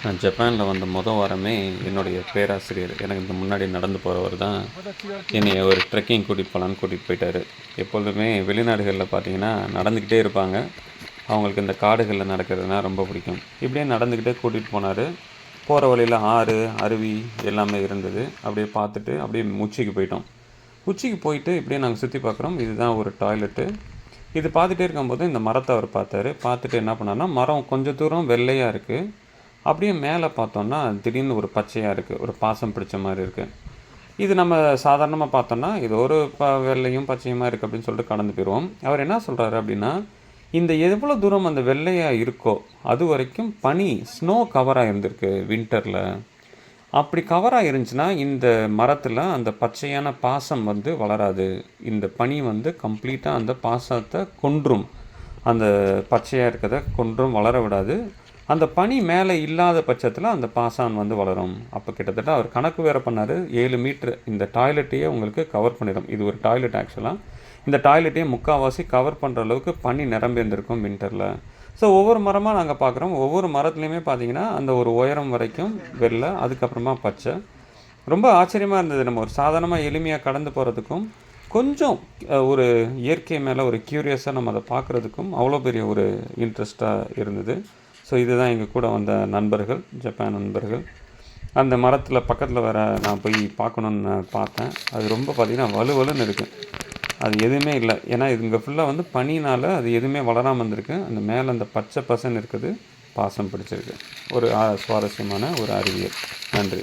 நான் ஜப்பானில் வந்த வாரமே என்னுடைய பேராசிரியர் எனக்கு இந்த முன்னாடி நடந்து போகிறவர் தான் என்னை ஒரு ட்ரெக்கிங் கூட்டிகிட்டு போகலான்னு கூட்டிகிட்டு போயிட்டார். எப்பொழுதுமே வெளிநாடுகளில் பார்த்தீங்கன்னா நடந்துக்கிட்டே இருப்பாங்க. அவங்களுக்கு இந்த காடுகளில் நடக்கிறதுனா ரொம்ப பிடிக்கும். இப்படியே நடந்துக்கிட்டே கூட்டிகிட்டு போனார். போகிற வழியில் ஆறு, அருவி எல்லாமே இருந்தது. அப்படியே பார்த்துட்டு அப்படியே உச்சிக்கு போயிட்டோம். உச்சிக்கு போயிட்டு இப்படியே நாங்கள் சுற்றி பார்க்குறோம். இதுதான் ஒரு டாய்லெட்டு. இது பார்த்துட்டே இருக்கும்போது இந்த மரத்தை அவர் பார்த்தாரு. பார்த்துட்டு என்ன பண்ணார்னா, மரம் கொஞ்சம் தூரம் வெள்ளையாக இருக்குது. அப்படியே மேலே பார்த்தோன்னா திடீர்னு ஒரு பச்சையாக இருக்குது, ஒரு பாசம் பிடிச்ச மாதிரி இருக்குது. இது நம்ம சாதாரணமாக பார்த்தோன்னா இது ஒரு வெள்ளையும் பச்சையுமாக இருக்குது அப்படின்னு சொல்லிட்டு கடந்து போயிடுவோம். அவர் என்ன சொல்கிறாரு அப்படின்னா, இந்த எவ்வளோ தூரம் அந்த வெள்ளையாக இருக்கோ அது வரைக்கும் பனி ஸ்னோ கவராக இருந்திருக்கு வின்டரில். அப்படி கவராக இருந்துச்சுன்னா இந்த மரத்தில் அந்த பச்சையான பாசம் வளராது. இந்த பனி கம்ப்ளீட்டாக அந்த பாசத்தை கொன்றும், அந்த பச்சையாக இருக்கிறத கொன்றும், வளர விடாது. அந்த பனி மேலே இல்லாத பட்சத்தில் அந்த பாசான் வளரும். அப்போ கிட்டத்தட்ட அவர் கணக்கு வேறு பண்ணார். 7 மீட்ரு இந்த டாய்லெட்டையே உங்களுக்கு கவர் பண்ணிடும். இது ஒரு டாய்லெட் ஆக்சுவலாக. இந்த டாய்லெட்டையே முக்கால்வாசி கவர் பண்ணுற அளவுக்கு பனி நிரம்பியிருந்திருக்கும் வின்டரில். ஸோ ஒவ்வொரு மரமாக நாங்கள் பார்க்குறோம். ஒவ்வொரு மரத்துலையுமே பார்த்தீங்கன்னா அந்த ஒரு உயரம் வரைக்கும் வெள்ளை, அதுக்கப்புறமா பச்சை. ரொம்ப ஆச்சரியமாக இருந்தது. நம்ம ஒரு சாதாரணமாக எளிமையாக கடந்து போகிறதுக்கும் கொஞ்சம் ஒரு இயற்கை மேலே ஒரு க்யூரியஸாக நம்ம அதை பார்க்குறதுக்கும் அவ்வளோ பெரிய ஒரு இன்ட்ரெஸ்ட்டாக இருந்தது. ஸோ இதுதான் எங்கள் கூட வந்த நண்பர்கள், ஜப்பான் நண்பர்கள். அந்த மரத்தில் பக்கத்தில் வேறு நான் போய் பார்க்கணுன்னு பார்த்தேன். அது ரொம்ப பார்த்திங்கன்னா வலுவலுன்னு இருக்குது. அது எதுவுமே இல்லை. ஏன்னா இது இங்கே ஃபுல்லாக பனினால் அது எதுவுமே வளராமல் இருந்திருக்கு. அந்த மேலே அந்த பச்சை பசன்னு இருக்குது, பாசம் பிடிச்சிருக்கு. ஒரு சுவாரஸ்யமான ஒரு அறிவியல். நன்றி.